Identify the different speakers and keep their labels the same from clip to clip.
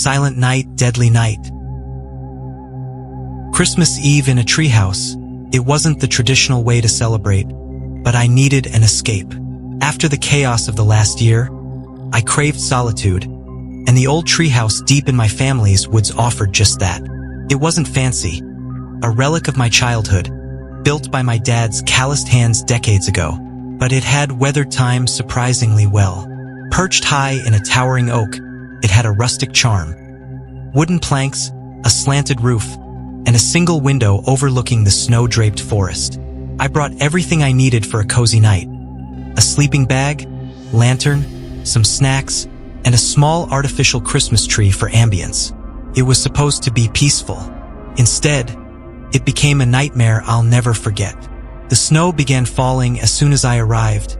Speaker 1: Silent night, deadly night. Christmas Eve in a treehouse. It wasn't the traditional way to celebrate, but I needed an escape. After the chaos of the last year, I craved solitude, and the old treehouse deep in my family's woods offered just that. It wasn't fancy, a relic of my childhood, built by my dad's calloused hands decades ago, but it had weathered time surprisingly well. Perched high in a towering oak, it had a rustic charm. Wooden planks, a slanted roof, and a single window overlooking the snow-draped forest. I brought everything I needed for a cozy night. A sleeping bag, lantern, some snacks, and a small artificial Christmas tree for ambience. It was supposed to be peaceful. Instead, it became a nightmare I'll never forget. The snow began falling as soon as I arrived,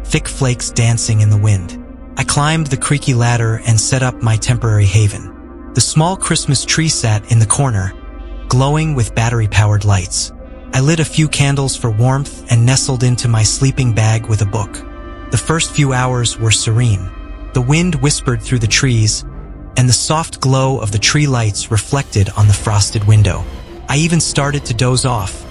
Speaker 1: thick flakes dancing in the wind. I climbed the creaky ladder and set up my temporary haven. The small Christmas tree sat in the corner, glowing with battery-powered lights. I lit a few candles for warmth and nestled into my sleeping bag with a book. The first few hours were serene. The wind whispered through the trees, and the soft glow of the tree lights reflected on the frosted window. I even started to doze off,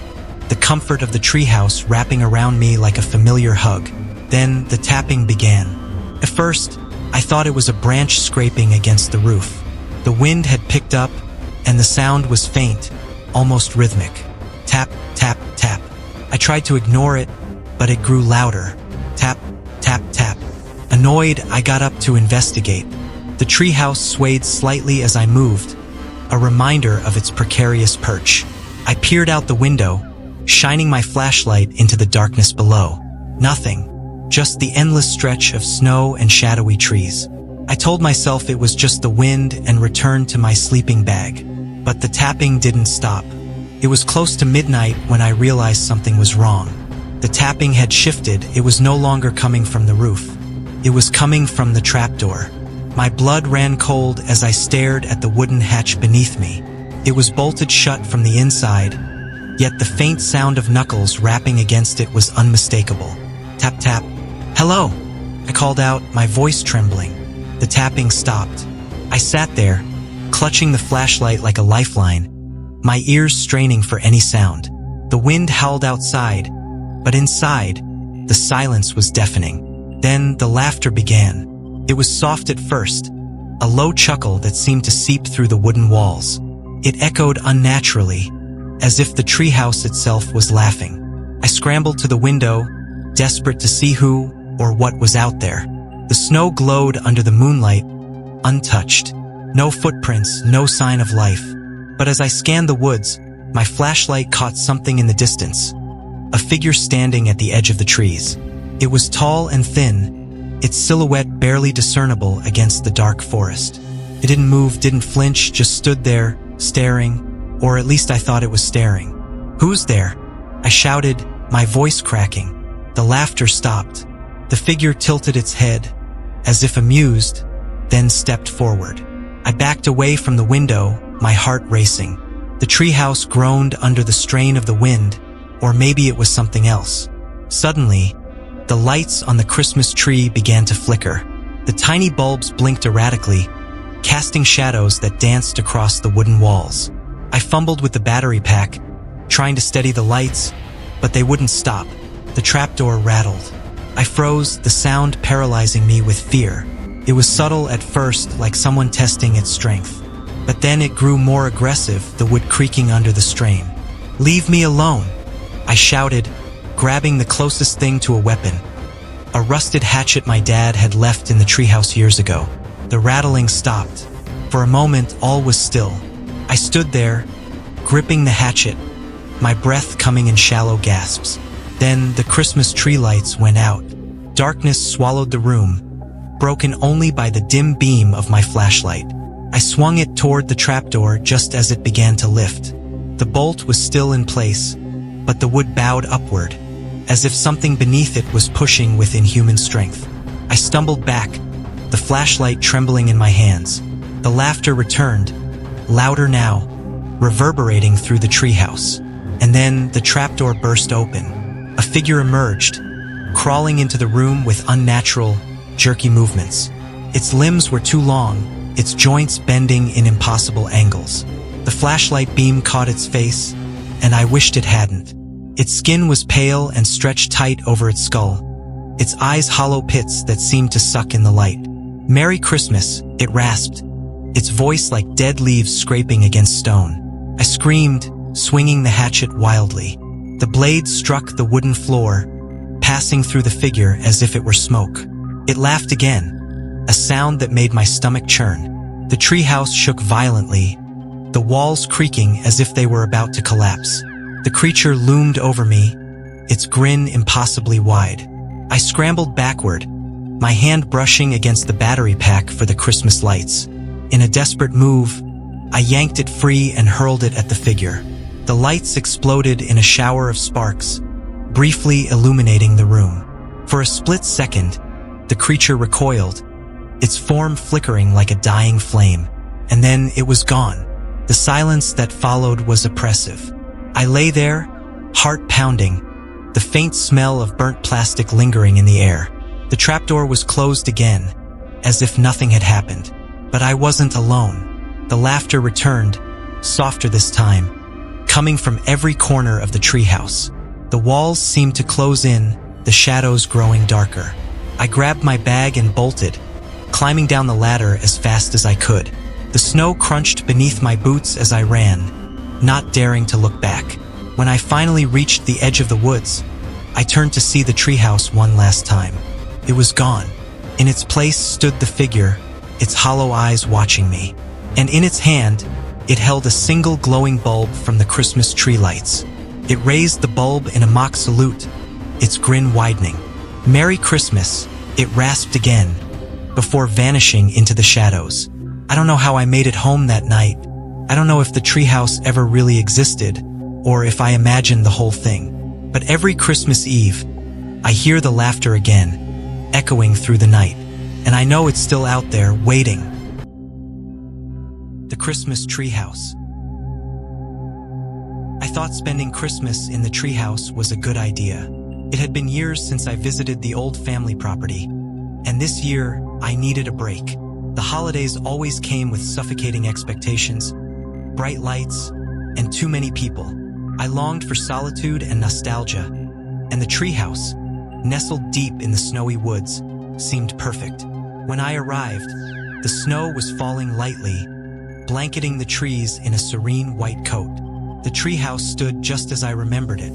Speaker 1: the comfort of the treehouse wrapping around me like a familiar hug. Then the tapping began. At first, I thought it was a branch scraping against the roof. The wind had picked up, and the sound was faint, almost rhythmic. Tap, tap, tap. I tried to ignore it, but it grew louder. Tap, tap, tap. Annoyed, I got up to investigate. The treehouse swayed slightly as I moved, a reminder of its precarious perch. I peered out the window, shining my flashlight into the darkness below. Nothing. Just the endless stretch of snow and shadowy trees. I told myself it was just the wind and returned to my sleeping bag. But the tapping didn't stop. It was close to midnight when I realized something was wrong. The tapping had shifted. It was no longer coming from the roof. It was coming from the trapdoor. My blood ran cold as I stared at the wooden hatch beneath me. It was bolted shut from the inside, yet the faint sound of knuckles rapping against it was unmistakable. Tap, tap. "Hello," I called out, my voice trembling. The tapping stopped. I sat there, clutching the flashlight like a lifeline, my ears straining for any sound. The wind howled outside, but inside, the silence was deafening. Then the laughter began. It was soft at first, a low chuckle that seemed to seep through the wooden walls. It echoed unnaturally, as if the treehouse itself was laughing. I scrambled to the window, desperate to see who or what was out there. The snow glowed under the moonlight, untouched. No footprints, no sign of life. But as I scanned the woods, my flashlight caught something in the distance. A figure standing at the edge of the trees. It was tall and thin, its silhouette barely discernible against the dark forest. It didn't move, didn't flinch, just stood there, staring, or at least I thought it was staring. "Who's there?" I shouted, my voice cracking. The laughter stopped. The figure tilted its head, as if amused, then stepped forward. I backed away from the window, my heart racing. The treehouse groaned under the strain of the wind, or maybe it was something else. Suddenly, the lights on the Christmas tree began to flicker. The tiny bulbs blinked erratically, casting shadows that danced across the wooden walls. I fumbled with the battery pack, trying to steady the lights, but they wouldn't stop. The trapdoor rattled. I froze, the sound paralyzing me with fear. It was subtle at first, like someone testing its strength. But then it grew more aggressive, the wood creaking under the strain. "Leave me alone," I shouted, grabbing the closest thing to a weapon. A rusted hatchet my dad had left in the treehouse years ago. The rattling stopped. For a moment, all was still. I stood there, gripping the hatchet, my breath coming in shallow gasps. Then the Christmas tree lights went out. Darkness swallowed the room, broken only by the dim beam of my flashlight. I swung it toward the trapdoor just as it began to lift. The bolt was still in place, but the wood bowed upward, as if something beneath it was pushing with inhuman strength. I stumbled back, the flashlight trembling in my hands. The laughter returned, louder now, reverberating through the treehouse. And then the trapdoor burst open. A figure emerged, crawling into the room with unnatural, jerky movements. Its limbs were too long, its joints bending in impossible angles. The flashlight beam caught its face, and I wished it hadn't. Its skin was pale and stretched tight over its skull, its eyes hollow pits that seemed to suck in the light. "Merry Christmas," it rasped, its voice like dead leaves scraping against stone. I screamed, swinging the hatchet wildly. The blade struck the wooden floor, passing through the figure as if it were smoke. It laughed again, a sound that made my stomach churn. The treehouse shook violently, the walls creaking as if they were about to collapse. The creature loomed over me, its grin impossibly wide. I scrambled backward, my hand brushing against the battery pack for the Christmas lights. In a desperate move, I yanked it free and hurled it at the figure. The lights exploded in a shower of sparks, briefly illuminating the room. For a split second, the creature recoiled, its form flickering like a dying flame, and then it was gone. The silence that followed was oppressive. I lay there, heart pounding, the faint smell of burnt plastic lingering in the air. The trapdoor was closed again, as if nothing had happened. But I wasn't alone. The laughter returned, softer this time, coming from every corner of the treehouse. The walls seemed to close in, the shadows growing darker. I grabbed my bag and bolted, climbing down the ladder as fast as I could. The snow crunched beneath my boots as I ran, not daring to look back. When I finally reached the edge of the woods, I turned to see the treehouse one last time. It was gone. In its place stood the figure, its hollow eyes watching me. And in its hand, it held a single glowing bulb from the Christmas tree lights. It raised the bulb in a mock salute, its grin widening. "Merry Christmas," it rasped again, before vanishing into the shadows. I don't know how I made it home that night. I don't know if the treehouse ever really existed, or if I imagined the whole thing. But every Christmas Eve, I hear the laughter again, echoing through the night. And I know it's still out there, waiting. The Christmas treehouse. I thought spending Christmas in the treehouse was a good idea. It had been years since I visited the old family property, and this year, I needed a break. The holidays always came with suffocating expectations, bright lights, and too many people. I longed for solitude and nostalgia, and the treehouse, nestled deep in the snowy woods, seemed perfect. When I arrived, the snow was falling lightly, blanketing the trees in a serene white coat. The treehouse stood just as I remembered it,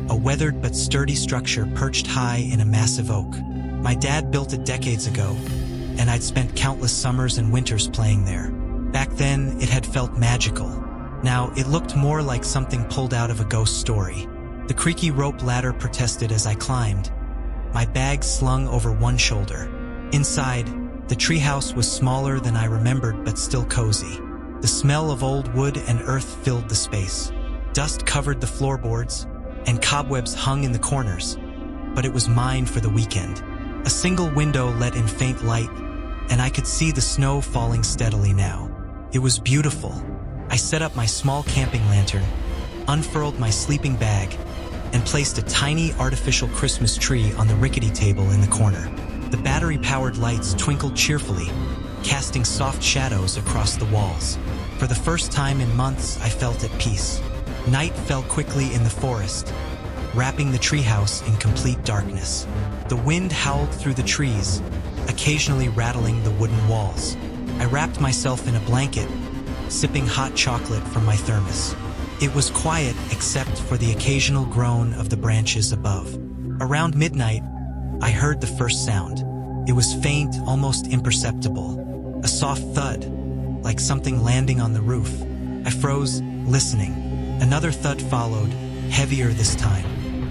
Speaker 1: a weathered but sturdy structure perched high in a massive oak. My dad built it decades ago, and I'd spent countless summers and winters playing there. Back then, it had felt magical. Now, it looked more like something pulled out of a ghost story. The creaky rope ladder protested as I climbed, my bag slung over one shoulder. Inside, the treehouse was smaller than I remembered but still cozy. The smell of old wood and earth filled the space. Dust covered the floorboards, and cobwebs hung in the corners, but it was mine for the weekend. A single window let in faint light, and I could see the snow falling steadily now. It was beautiful. I set up my small camping lantern, unfurled my sleeping bag, and placed a tiny artificial Christmas tree on the rickety table in the corner. The battery-powered lights twinkled cheerfully, casting soft shadows across the walls. For the first time in months, I felt at peace. Night fell quickly in the forest, wrapping the treehouse in complete darkness. The wind howled through the trees, occasionally rattling the wooden walls. I wrapped myself in a blanket, sipping hot chocolate from my thermos. It was quiet except for the occasional groan of the branches above. Around midnight, I heard the first sound. It was faint, almost imperceptible. A soft thud, like something landing on the roof. I froze, listening. Another thud followed, heavier this time.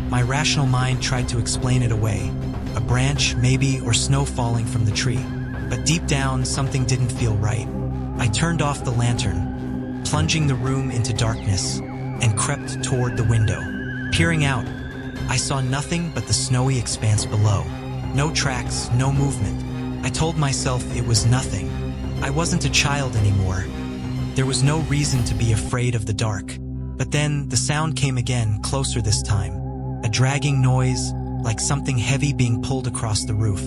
Speaker 1: My rational mind tried to explain it away. A branch, maybe, or snow falling from the tree. But deep down, something didn't feel right. I turned off the lantern, plunging the room into darkness, and crept toward the window. Peering out, I saw nothing but the snowy expanse below. No tracks, no movement. I told myself it was nothing. I wasn't a child anymore. There was no reason to be afraid of the dark. But then the sound came again, closer this time. A dragging noise, like something heavy being pulled across the roof.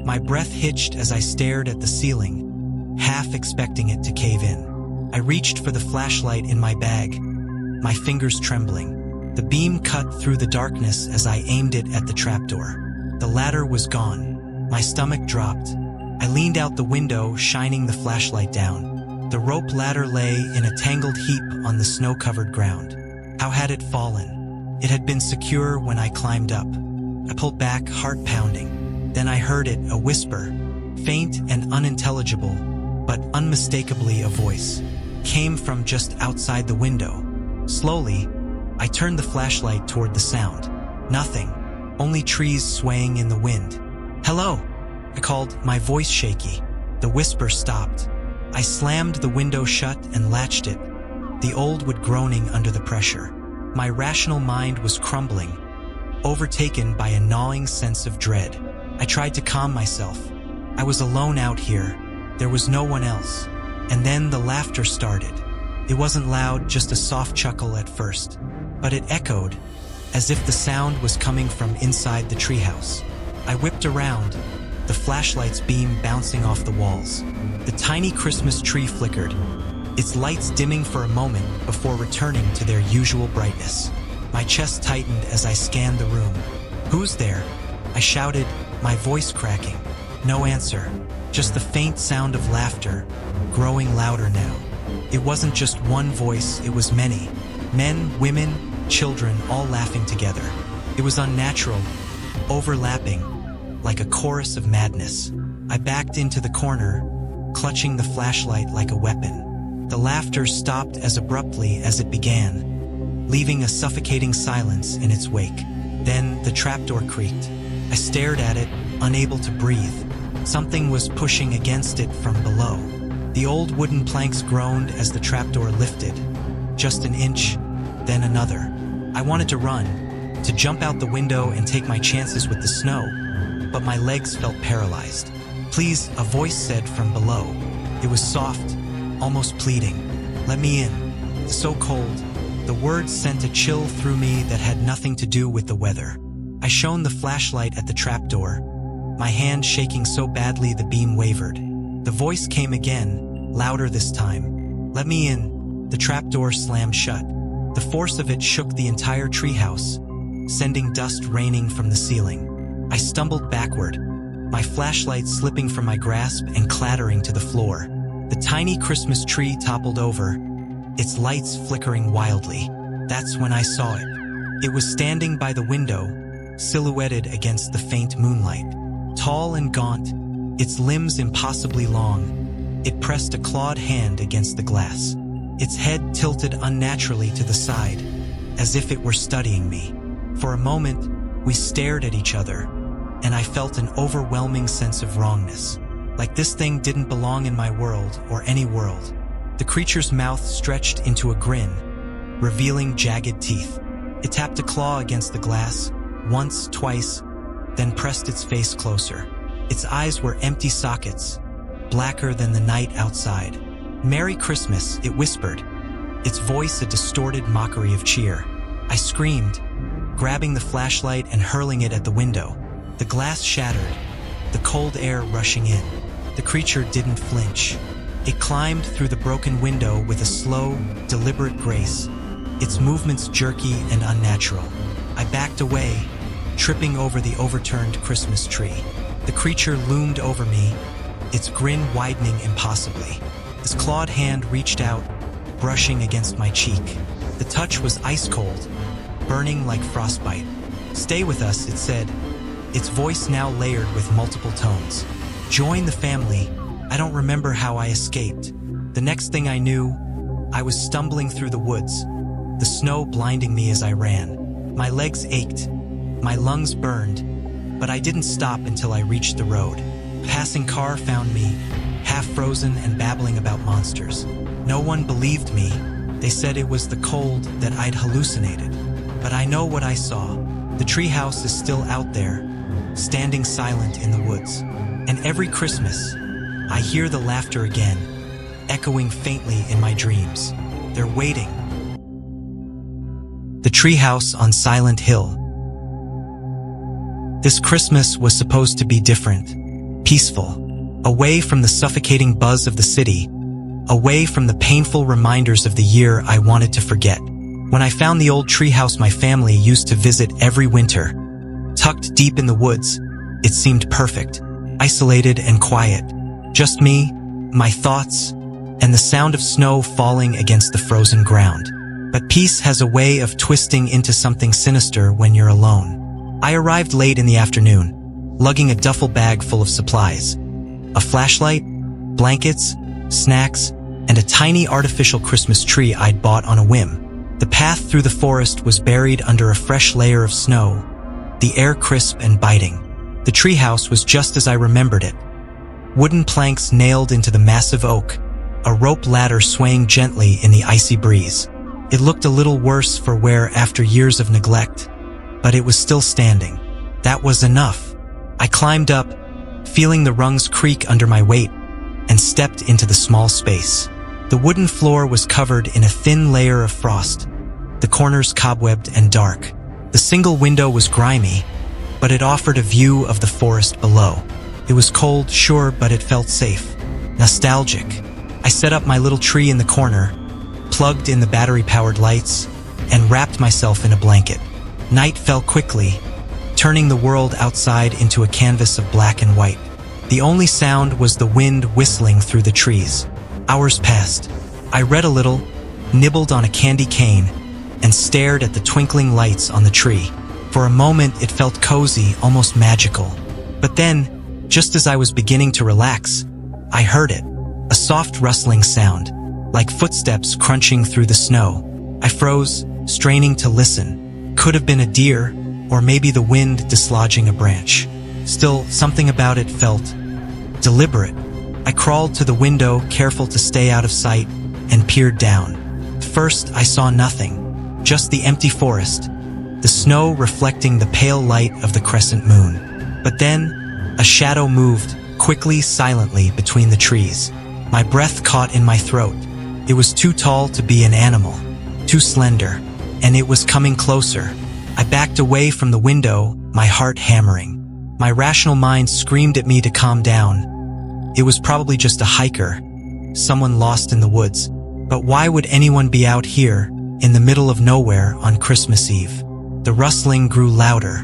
Speaker 1: My breath hitched as I stared at the ceiling, half expecting it to cave in. I reached for the flashlight in my bag, my fingers trembling. The beam cut through the darkness as I aimed it at the trapdoor. The ladder was gone. My stomach dropped. I leaned out the window, shining the flashlight down. The rope ladder lay in a tangled heap on the snow-covered ground. How had it fallen? It had been secure when I climbed up. I pulled back, heart pounding. Then I heard it, a whisper, faint and unintelligible, but unmistakably a voice. Came from just outside the window. Slowly, I turned the flashlight toward the sound. Nothing, only trees swaying in the wind. "Hello," I called, my voice shaky. The whisper stopped. I slammed the window shut and latched it, the old wood groaning under the pressure. My rational mind was crumbling, overtaken by a gnawing sense of dread. I tried to calm myself. I was alone out here. There was no one else. And then the laughter started. It wasn't loud, just a soft chuckle at first, but it echoed, as if the sound was coming from inside the treehouse. I whipped around, the flashlight's beam bouncing off the walls. The tiny Christmas tree flickered, its lights dimming for a moment before returning to their usual brightness. My chest tightened as I scanned the room. "Who's there?" I shouted, my voice cracking. No answer, just the faint sound of laughter, growing louder now. It wasn't just one voice, it was many. Men, women, children, all laughing together. It was unnatural, overlapping, like a chorus of madness. I backed into the corner, clutching the flashlight like a weapon. The laughter stopped as abruptly as it began, leaving a suffocating silence in its wake. Then the trapdoor creaked. I stared at it, unable to breathe. Something was pushing against it from below. The old wooden planks groaned as the trapdoor lifted. Just an inch, then another. I wanted to run, to jump out the window and take my chances with the snow, but my legs felt paralyzed. "Please," a voice said from below. It was soft, almost pleading. "Let me in. It's so cold." The words sent a chill through me that had nothing to do with the weather. I shone the flashlight at the trapdoor, my hand shaking so badly the beam wavered. The voice came again, louder this time. "Let me in." The trapdoor slammed shut. The force of it shook the entire treehouse, sending dust raining from the ceiling. I stumbled backward, my flashlight slipping from my grasp and clattering to the floor. The tiny Christmas tree toppled over, its lights flickering wildly. That's when I saw it. It was standing by the window, silhouetted against the faint moonlight. Tall and gaunt, its limbs impossibly long, it pressed a clawed hand against the glass. Its head tilted unnaturally to the side, as if it were studying me. For a moment, we stared at each other, and I felt an overwhelming sense of wrongness. Like this thing didn't belong in my world or any world. The creature's mouth stretched into a grin, revealing jagged teeth. It tapped a claw against the glass, once, twice, then pressed its face closer. Its eyes were empty sockets, blacker than the night outside. "Merry Christmas," it whispered, its voice a distorted mockery of cheer. I screamed, grabbing the flashlight and hurling it at the window. The glass shattered, the cold air rushing in. The creature didn't flinch. It climbed through the broken window with a slow, deliberate grace, its movements jerky and unnatural. I backed away, tripping over the overturned Christmas tree. The creature loomed over me, its grin widening impossibly. Its clawed hand reached out, brushing against my cheek. The touch was ice cold, burning like frostbite. "Stay with us," it said, its voice now layered with multiple tones. "Join the family." I don't remember how I escaped. The next thing I knew, I was stumbling through the woods, the snow blinding me as I ran. My legs ached, my lungs burned, but I didn't stop until I reached the road. A passing car found me, half frozen and babbling about monsters. No one believed me. They said it was the cold, that I'd hallucinated. But I know what I saw. The treehouse is still out there, standing silent in the woods. And every Christmas, I hear the laughter again, echoing faintly in my dreams. They're waiting. The treehouse on Silent Hill. This Christmas was supposed to be different, peaceful, away from the suffocating buzz of the city, away from the painful reminders of the year I wanted to forget. When I found the old treehouse my family used to visit every winter, tucked deep in the woods, it seemed perfect, isolated and quiet. Just me, my thoughts, and the sound of snow falling against the frozen ground. But peace has a way of twisting into something sinister when you're alone. I arrived late in the afternoon, lugging a duffel bag full of supplies. A flashlight, blankets, snacks, and a tiny artificial Christmas tree I'd bought on a whim. The path through the forest was buried under a fresh layer of snow, the air crisp and biting. The treehouse was just as I remembered it. Wooden planks nailed into the massive oak, a rope ladder swaying gently in the icy breeze. It looked a little worse for wear after years of neglect, but it was still standing. That was enough. I climbed up, feeling the rungs creak under my weight, and stepped into the small space. The wooden floor was covered in a thin layer of frost, the corners cobwebbed and dark. The single window was grimy, but it offered a view of the forest below. It was cold, sure, but it felt safe, nostalgic. I set up my little tree in the corner, plugged in the battery-powered lights, and wrapped myself in a blanket. Night fell quickly, turning the world outside into a canvas of black and white. The only sound was the wind whistling through the trees. Hours passed. I read a little, nibbled on a candy cane, and stared at the twinkling lights on the tree. For a moment, it felt cozy, almost magical. But then, just as I was beginning to relax, I heard it, a soft rustling sound, like footsteps crunching through the snow. I froze, straining to listen. Could have been a deer, or maybe the wind dislodging a branch. Still, something about it felt deliberate. I crawled to the window, careful to stay out of sight, and peered down. First, I saw nothing, just the empty forest, the snow reflecting the pale light of the crescent moon. But then, a shadow moved, quickly, silently, between the trees. My breath caught in my throat. It was too tall to be an animal, too slender, and it was coming closer. I backed away from the window, my heart hammering. My rational mind screamed at me to calm down. It was probably just a hiker, someone lost in the woods. But why would anyone be out here, in the middle of nowhere, on Christmas Eve? The rustling grew louder.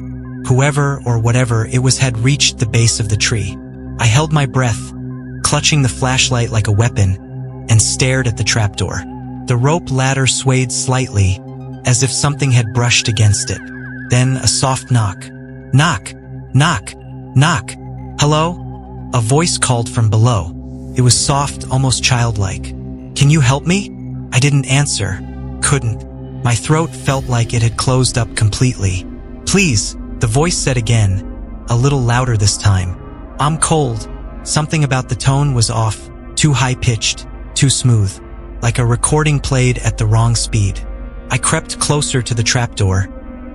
Speaker 1: Whoever or whatever it was had reached the base of the tree. I held my breath, clutching the flashlight like a weapon, and stared at the trapdoor. The rope ladder swayed slightly, as if something had brushed against it. Then a soft knock. Knock! Knock! Knock! Hello? A voice called from below. It was soft, almost childlike. Can you help me? I didn't answer. Couldn't. My throat felt like it had closed up completely. Please, the voice said again, a little louder this time. I'm cold. Something about the tone was off, too high-pitched, too smooth, like a recording played at the wrong speed. I crept closer to the trapdoor,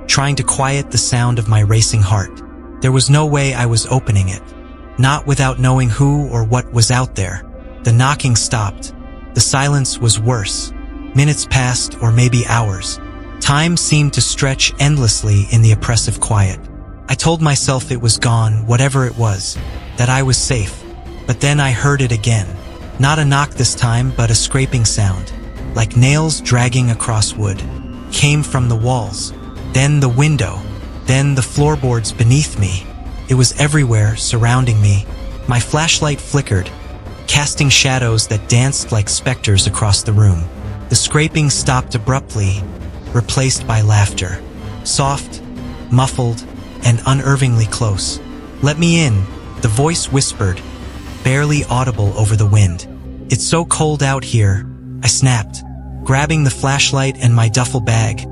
Speaker 1: trying to quiet the sound of my racing heart. There was no way I was opening it, not without knowing who or what was out there. The knocking stopped. The silence was worse. Minutes passed, or maybe hours. Time seemed to stretch endlessly in the oppressive quiet. I told myself it was gone, whatever it was, that I was safe. But then I heard it again. Not a knock this time, but a scraping sound, like nails dragging across wood, came from the walls. Then the window. Then the floorboards beneath me. It was everywhere, surrounding me. My flashlight flickered, casting shadows that danced like specters across the room. The scraping stopped abruptly, replaced by laughter. Soft, muffled, and unnervingly close. Let me in, the voice whispered, barely audible over the wind. It's so cold out here, I snapped. Grabbing the flashlight and my duffel bag,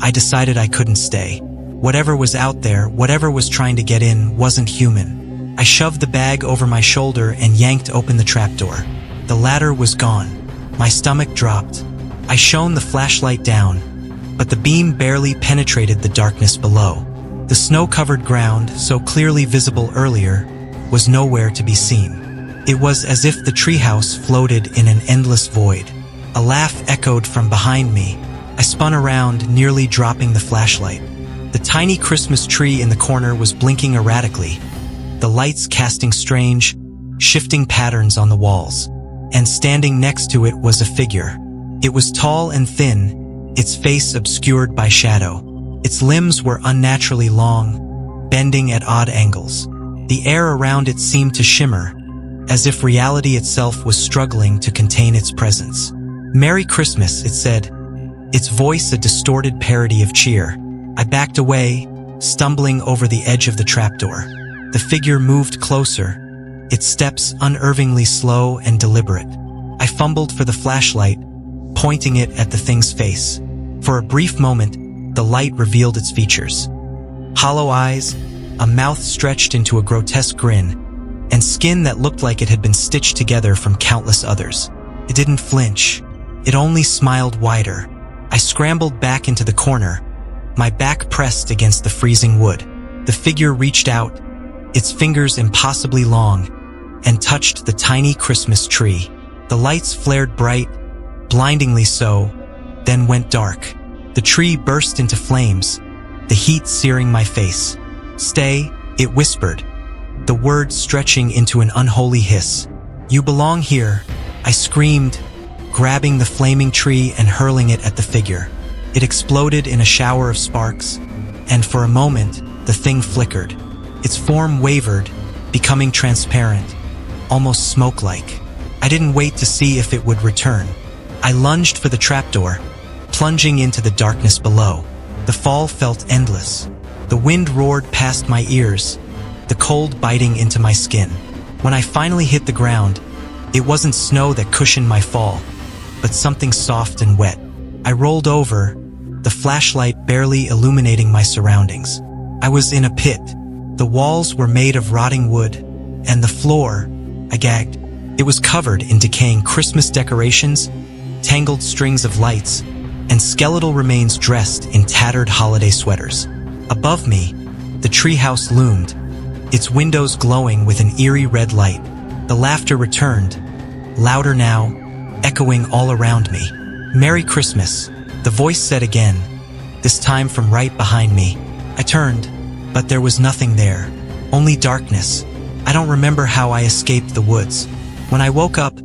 Speaker 1: I decided I couldn't stay. Whatever was out there, whatever was trying to get in, wasn't human. I shoved the bag over my shoulder and yanked open the trapdoor. The ladder was gone. My stomach dropped. I shone the flashlight down, but the beam barely penetrated the darkness below. The snow-covered ground, so clearly visible earlier, was nowhere to be seen. It was as if the treehouse floated in an endless void. A laugh echoed from behind me. I spun around, nearly dropping the flashlight. The tiny Christmas tree in the corner was blinking erratically, the lights casting strange, shifting patterns on the walls. And standing next to it was a figure. It was tall and thin, its face obscured by shadow. Its limbs were unnaturally long, bending at odd angles. The air around it seemed to shimmer, as if reality itself was struggling to contain its presence. "Merry Christmas," it said, its voice a distorted parody of cheer. I backed away, stumbling over the edge of the trapdoor. The figure moved closer, its steps unnervingly slow and deliberate. I fumbled for the flashlight, pointing it at the thing's face. For a brief moment, the light revealed its features. Hollow eyes, a mouth stretched into a grotesque grin, and skin that looked like it had been stitched together from countless others. It didn't flinch. It only smiled wider. I scrambled back into the corner, my back pressed against the freezing wood. The figure reached out, its fingers impossibly long, and touched the tiny Christmas tree. The lights flared bright, blindingly so, then went dark. The tree burst into flames, the heat searing my face. "Stay," it whispered, the words stretching into an unholy hiss. "You belong here," I screamed, grabbing the flaming tree and hurling it at the figure. It exploded in a shower of sparks, and for a moment, the thing flickered. Its form wavered, becoming transparent, almost smoke-like. I didn't wait to see if it would return. I lunged for the trapdoor, plunging into the darkness below. The fall felt endless. The wind roared past my ears, the cold biting into my skin. When I finally hit the ground, it wasn't snow that cushioned my fall, but something soft and wet. I rolled over, the flashlight barely illuminating my surroundings. I was in a pit. The walls were made of rotting wood, and the floor, I gagged. It was covered in decaying Christmas decorations, tangled strings of lights, and skeletal remains dressed in tattered holiday sweaters. Above me, the treehouse loomed, its windows glowing with an eerie red light. The laughter returned, louder now, echoing all around me. "Merry Christmas," the voice said again, this time from right behind me. I turned, but there was nothing there, only darkness. I don't remember how I escaped the woods. When I woke up,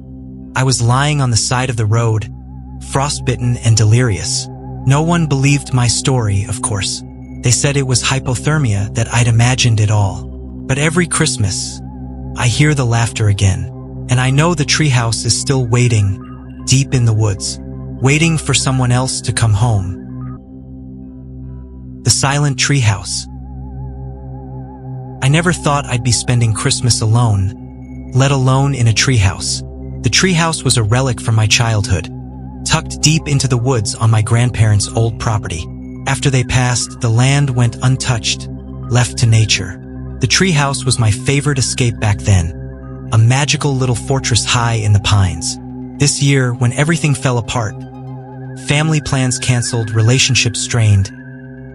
Speaker 1: I was lying on the side of the road, frostbitten and delirious. No one believed my story, of course. They said it was hypothermia, that I'd imagined it all. But every Christmas, I hear the laughter again, and I know the treehouse is still waiting, deep in the woods, waiting for someone else to come home. The silent treehouse. I never thought I'd be spending Christmas alone, let alone in a treehouse. The treehouse was a relic from my childhood, tucked deep into the woods on my grandparents' old property. After they passed, the land went untouched, left to nature. The treehouse was my favorite escape back then, a magical little fortress high in the pines. This year, when everything fell apart, family plans canceled, relationships strained,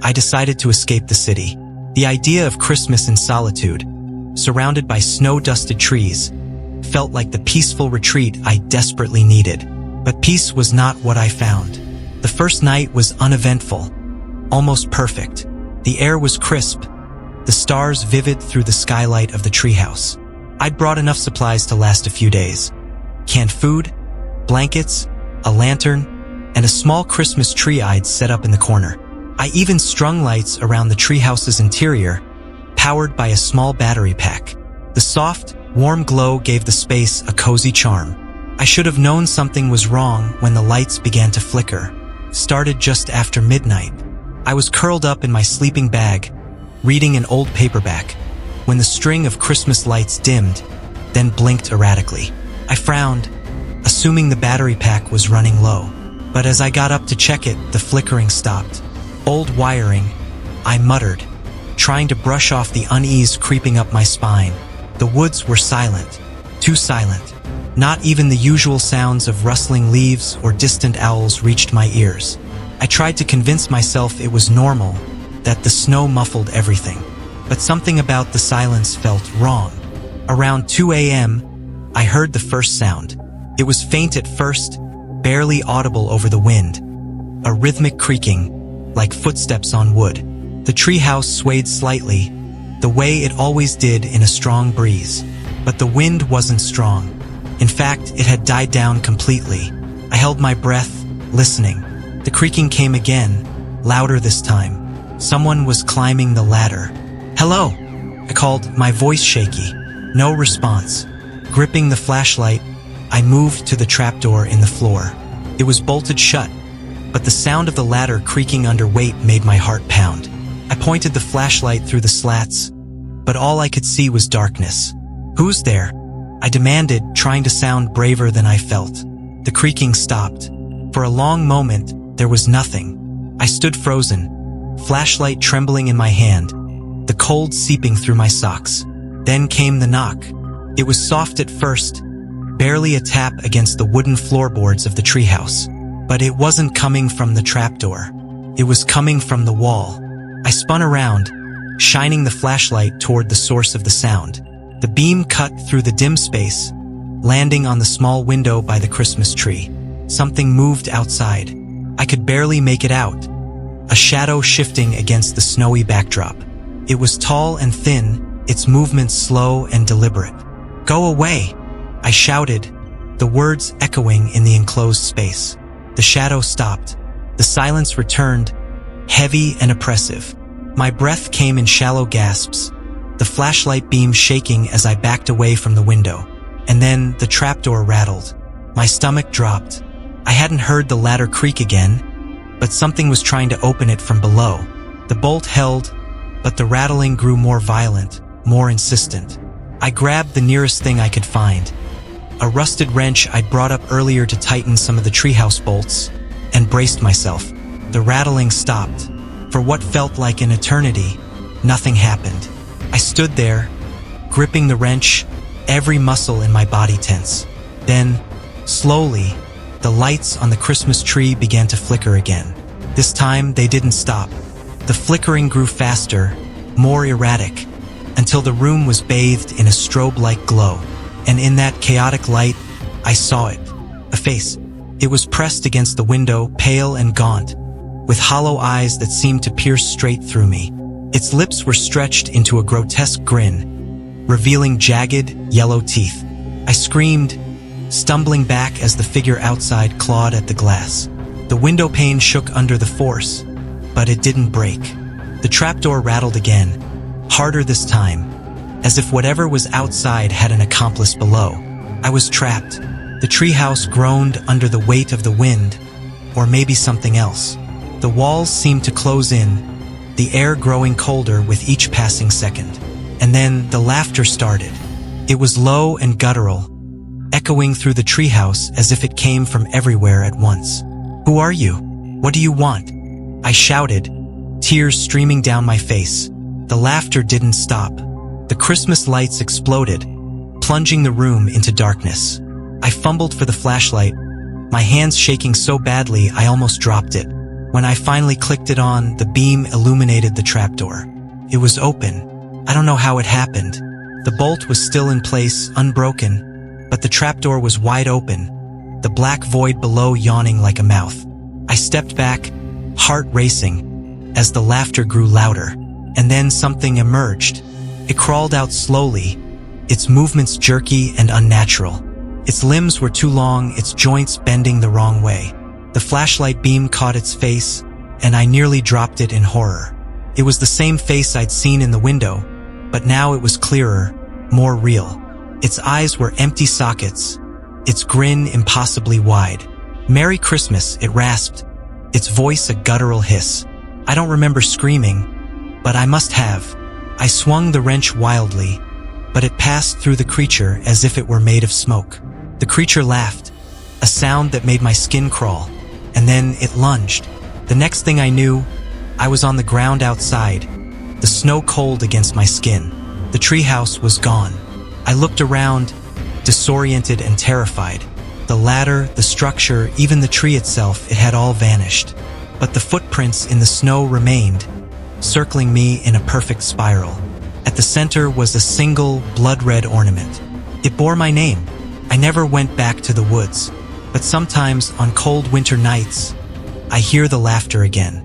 Speaker 1: I decided to escape the city. The idea of Christmas in solitude, surrounded by snow-dusted trees, felt like the peaceful retreat I desperately needed. But peace was not what I found. The first night was uneventful, almost perfect. The air was crisp, the stars vivid through the skylight of the treehouse. I'd brought enough supplies to last a few days. Canned food, blankets, a lantern, and a small Christmas tree I'd set up in the corner. I even strung lights around the treehouse's interior, powered by a small battery pack. The soft, warm glow gave the space a cozy charm. I should have known something was wrong when the lights began to flicker. Started just after midnight. I was curled up in my sleeping bag, reading an old paperback, when the string of Christmas lights dimmed, then blinked erratically. I frowned, assuming the battery pack was running low. But as I got up to check it, the flickering stopped. Old wiring, I muttered, trying to brush off the unease creeping up my spine. The woods were silent, too silent. Not even the usual sounds of rustling leaves or distant owls reached my ears. I tried to convince myself it was normal, that the snow muffled everything. But something about the silence felt wrong. Around 2 a.m., I heard the first sound. It was faint at first, barely audible over the wind. A rhythmic creaking, like footsteps on wood. The treehouse swayed slightly, the way it always did in a strong breeze. but the wind wasn't strong. In fact, it had died down completely. I held my breath, listening. The creaking came again, louder this time. Someone was climbing the ladder. "Hello," I called, my voice shaky. No response. Gripping the flashlight, I moved to the trapdoor in the floor. It was bolted shut, but the sound of the ladder creaking under weight made my heart pound. I pointed the flashlight through the slats, but all I could see was darkness. "Who's there?" I demanded, trying to sound braver than I felt. The creaking stopped. For a long moment, there was nothing. I stood frozen, flashlight trembling in my hand, the cold seeping through my socks. Then came the knock. It was soft at first, barely a tap against the wooden floorboards of the treehouse. But it wasn't coming from the trapdoor. It was coming from the wall. I spun around, shining the flashlight toward the source of the sound. The beam cut through the dim space, landing on the small window by the Christmas tree. Something moved outside. I could barely make it out. A shadow shifting against the snowy backdrop. It was tall and thin, its movements slow and deliberate. "Go away!" I shouted, the words echoing in the enclosed space. The shadow stopped. The silence returned, heavy and oppressive. My breath came in shallow gasps, the flashlight beam shaking as I backed away from the window. And then the trapdoor rattled. My stomach dropped. I hadn't heard the ladder creak again, but something was trying to open it from below. The bolt held, but the rattling grew more violent, more insistent. I grabbed the nearest thing I could find, a rusted wrench I'd brought up earlier to tighten some of the treehouse bolts, and braced myself. The rattling stopped. For what felt like an eternity, nothing happened. I stood there, gripping the wrench, every muscle in my body tense. Then, slowly, the lights on the Christmas tree began to flicker again. This time, they didn't stop. The flickering grew faster, more erratic, until the room was bathed in a strobe-like glow. And in that chaotic light, I saw it. A face. It was pressed against the window, pale and gaunt, with hollow eyes that seemed to pierce straight through me. Its lips were stretched into a grotesque grin, revealing jagged, yellow teeth. I screamed, stumbling back as the figure outside clawed at the glass. The window pane shook under the force, but it didn't break. The trapdoor rattled again, harder this time, as if whatever was outside had an accomplice below. I was trapped. The treehouse groaned under the weight of the wind, or maybe something else. The walls seemed to close in, the air growing colder with each passing second. And then the laughter started. It was low and guttural, echoing through the treehouse as if it came from everywhere at once. "Who are you? What do you want?" I shouted, tears streaming down my face. The laughter didn't stop. The Christmas lights exploded, plunging the room into darkness. I fumbled for the flashlight, my hands shaking so badly I almost dropped it. When I finally clicked it on, the beam illuminated the trapdoor. It was open. I don't know how it happened. The bolt was still in place, unbroken, but the trapdoor was wide open, the black void below yawning like a mouth. I stepped back, heart racing, as the laughter grew louder. And then something emerged. It crawled out slowly, its movements jerky and unnatural. Its limbs were too long, its joints bending the wrong way. The flashlight beam caught its face, and I nearly dropped it in horror. It was the same face I'd seen in the window, but now it was clearer, more real. Its eyes were empty sockets, its grin impossibly wide. "Merry Christmas," it rasped, its voice a guttural hiss. I don't remember screaming, but I must have. I swung the wrench wildly, but it passed through the creature as if it were made of smoke. The creature laughed, a sound that made my skin crawl, and then it lunged. The next thing I knew, I was on the ground outside, the snow cold against my skin. The treehouse was gone. I looked around, disoriented and terrified. The ladder, the structure, even the tree itself, it had all vanished. But the footprints in the snow remained, circling me in a perfect spiral. At the center was a single blood-red ornament. It bore my name. I never went back to the woods, but sometimes on cold winter nights, I hear the laughter again.